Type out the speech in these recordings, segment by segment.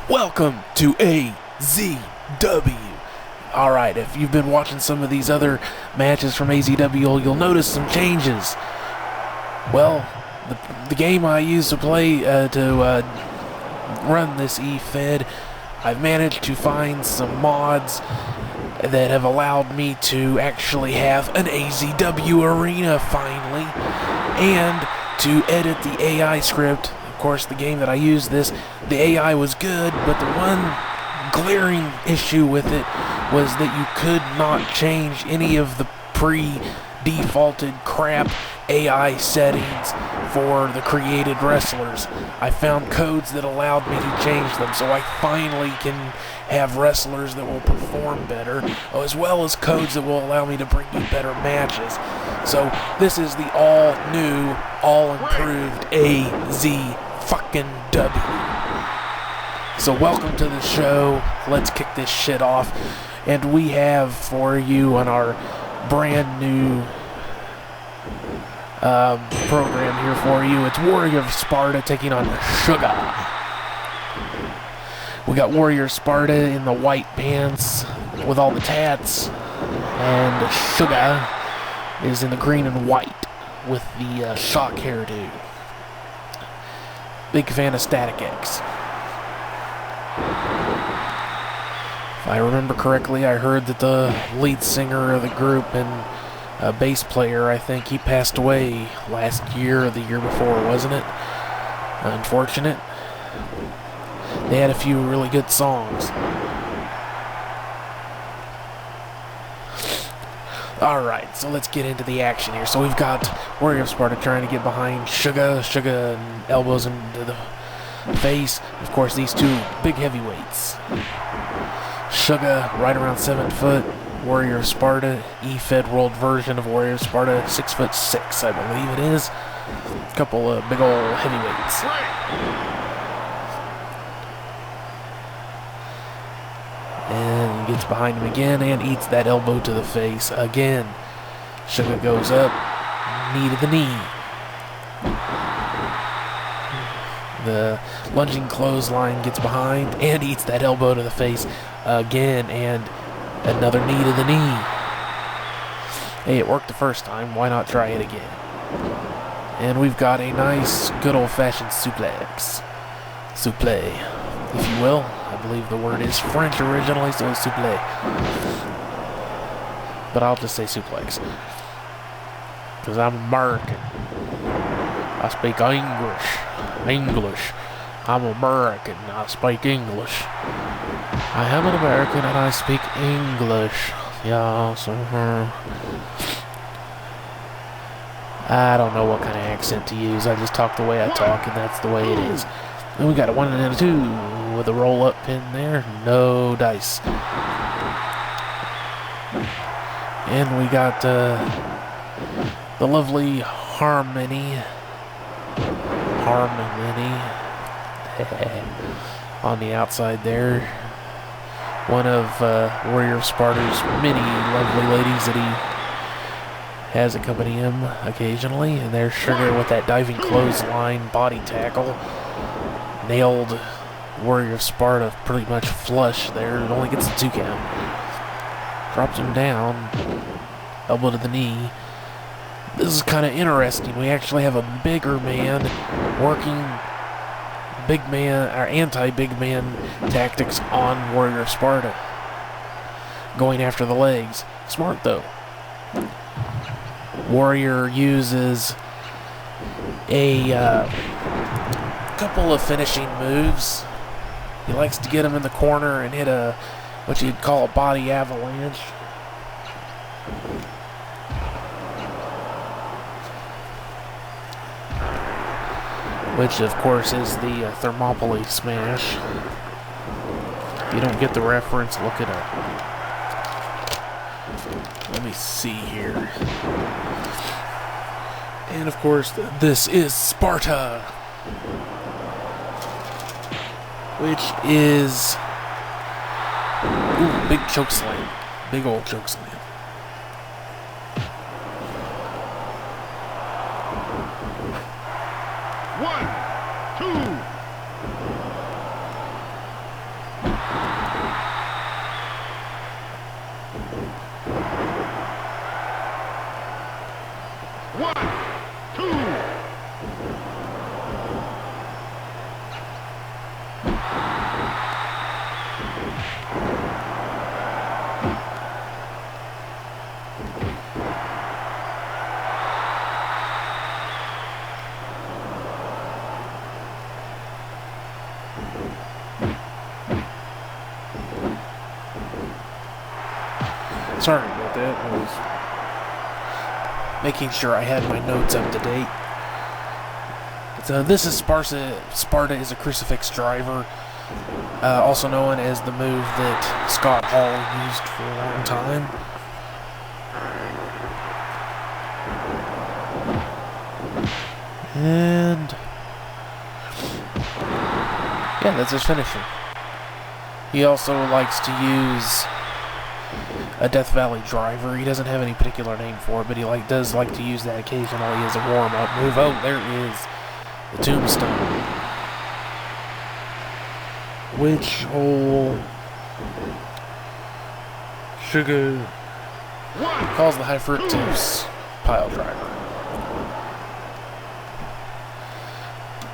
Welcome to AZW. Alright, if you've been watching some of these other matches from AZW, you'll notice some changes. Well, the game I used to play to run this eFed, I've managed to find some mods that have allowed me to actually have an AZW arena finally, and to edit the AI script. Of course, the game that I used the AI was good, but the one glaring issue with it was that you could not change any of the pre-defaulted crap AI settings for the created wrestlers. I found codes that allowed me to change them, so I finally can have wrestlers that will perform better, as well as codes that will allow me to bring you better matches. So this is the all-new, all-improved AZW. So welcome to the show. Let's kick this shit off. And we have for you on our brand new program here for you, it's Warrior of Sparta taking on Sugar. We got Warrior Sparta in the white pants with all the tats, and Sugar is in the green and white with the shock hairdo. Big fan of Static X. If I remember correctly, I heard that the lead singer of the group and bass player, I think he passed away last year or the year before, wasn't it? Unfortunate. They had a few really good songs. Alright, so let's get into the action here. So we've got Warrior of Sparta trying to get behind Sugar and elbows into the face. Of course, these two big heavyweights. Sugar, right around 7 foot. Warrior of Sparta, eFed World version of Warrior of Sparta, 6'6", I believe it is. A couple of big old heavyweights. And he gets behind him again and eats that elbow to the face again. Sugar goes up, knee to the knee. The lunging clothesline gets behind and eats that elbow to the face again, and another knee to the knee. Hey, it worked the first time, why not try it again? And we've got a nice, good old-fashioned suplex. Souffle, if you will. I believe the word is French originally, so it's souffle. But I'll just say suplex, because I'm American. I speak English. I'm American. I speak English. I am an American and I speak English. Yes. I don't know what kind of accent to use. I just talk the way I talk, and that's the way it is. And we got a 1 and a 2 with a roll-up pin there. No dice. And we got the lovely Harmony on the outside there. One of Warrior of Sparta's many lovely ladies that he has accompany him occasionally. And there's Sugar with that diving clothesline body tackle. Nailed Warrior of Sparta pretty much flush there. It only gets a 2 count. Drops him down. Elbow to the knee. This is kind of interesting. We actually have a bigger man working big man, or anti-big man tactics on Warrior of Sparta. Going after the legs. Smart though. Warrior uses a couple of finishing moves. He likes to get him in the corner and hit what you'd call a body avalanche. Which, of course, is the Thermopylae smash. If you don't get the reference, look it up. Let me see here. And, of course, this is Sparta. Which is... Ooh, big chokeslam. Big old chokeslam. Sorry about that. I was making sure I had my notes up to date. But, this is Sparta. Sparta is a crucifix driver, also known as the move that Scott Hall used for a long time. And yeah, that's his finishing. He also likes to use a Death Valley driver. He doesn't have any particular name for it, but he does like to use that occasionally as a warm-up move. Oh, there is the tombstone. Which hole? Sugar calls the high fructose pile driver.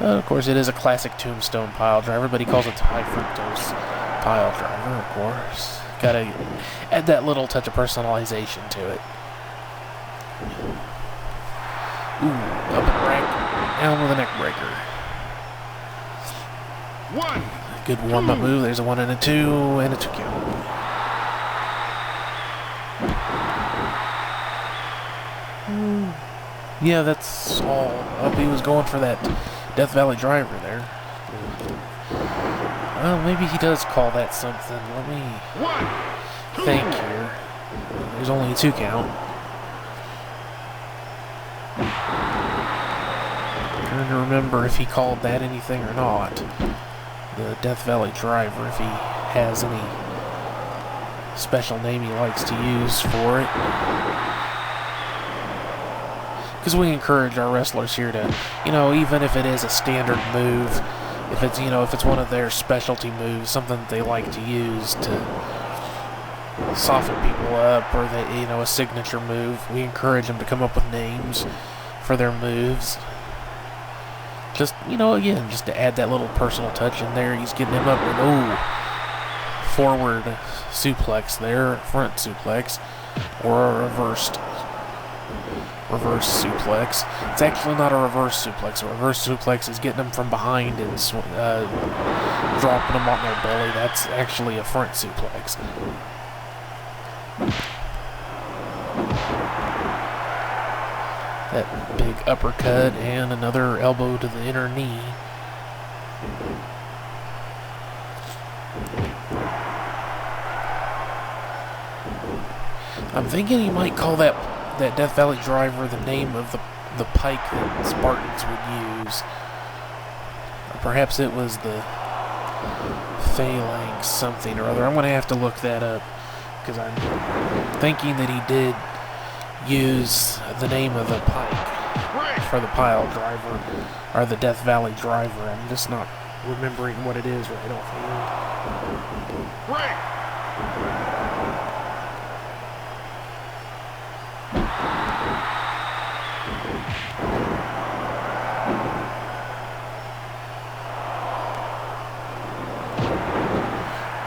Of course, it is a classic tombstone pile driver, but he calls it the high fructose pile driver, of course. Gotta add that little touch of personalization to it. Ooh, up and rack, down with a neck breaker. One. Good warm-up move. There's a 1 and a 2 and a 2 count. Yeah, that's all up. He was going for that Death Valley driver there. Well, maybe he does call that something. Let me think here. There's only a 2 count. Trying to remember if he called that anything or not. The Death Valley driver, if he has any special name he likes to use for it. Because we encourage our wrestlers here to, even if it is a standard move, if it's, if it's one of their specialty moves, something that they like to use to soften people up, or a signature move, we encourage them to come up with names for their moves. Just, again, just to add that little personal touch in there. He's getting him up with, forward suplex there, front suplex, or a reverse suplex. It's actually not a reverse suplex. A reverse suplex is getting them from behind and dropping them on their belly. That's actually a front suplex. That big uppercut and another elbow to the inner knee. I'm thinking he might call that Death Valley driver the name of the pike that Spartans would use. Or perhaps it was the phalanx something or other. I'm going to have to look that up, because I'm thinking that he did use the name of the pike for the pile driver, or the Death Valley driver. I'm just not remembering what it is right offhand.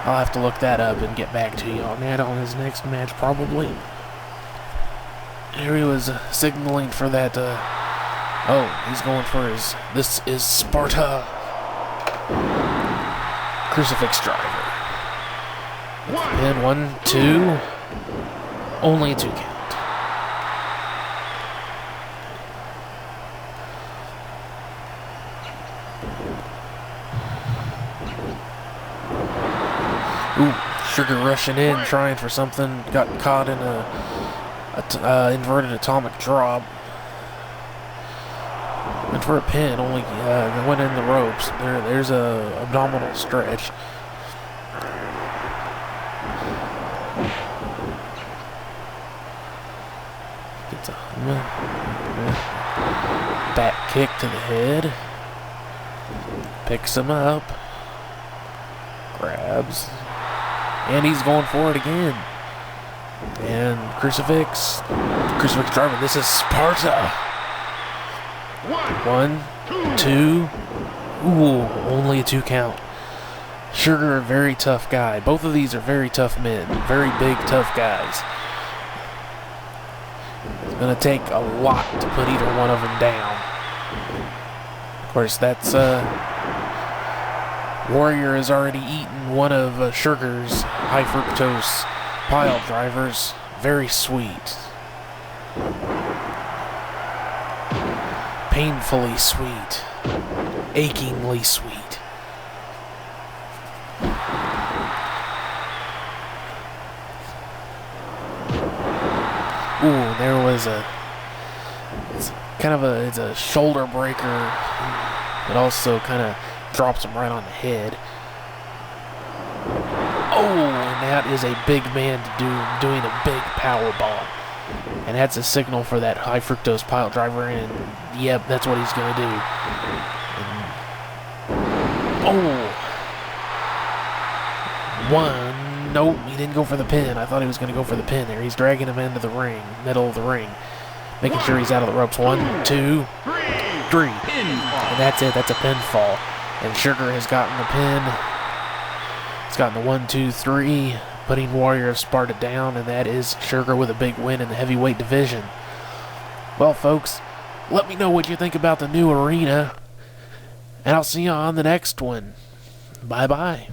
I'll have to look that up and get back to you on that on his next match, probably. Here he was signaling for that, he's going for his, this is Sparta crucifix driver. Pin 1, 2, only a 2 count. Ooh, Sugar rushing in, trying for something, got caught in a inverted atomic drop. Went for a pin, only went in the ropes. There's a abdominal stretch. Gets a back kick to the head. Picks him up. Grabs. And he's going for it again. And crucifix driver. This is Sparta. 1, 2. Ooh, only a 2 count. Sugar, a very tough guy. Both of these are very tough men. Very big, tough guys. It's going to take a lot to put either one of them down. Of course, that's Warrior has already eaten one of Sugar's high fructose pile drivers. Very sweet. Painfully sweet. Achingly sweet. Ooh, there was it's a shoulder breaker. It also kind of drops him right on the head. Oh, and that is a big man doing a big power bomb. And that's a signal for that high fructose pile driver, and yep, that's what he's going to do. And, nope, he didn't go for the pin. I thought he was going to go for the pin there. He's dragging him into the ring, middle of the ring, making sure he's out of the ropes. 1, 2, 3. And that's it. That's a pinfall. And Sugar has gotten the pin. He's gotten the 1, 2, 3, putting Warrior of Sparta down, and that is Sugar with a big win in the heavyweight division. Well, folks, let me know what you think about the new arena, and I'll see you on the next one. Bye-bye.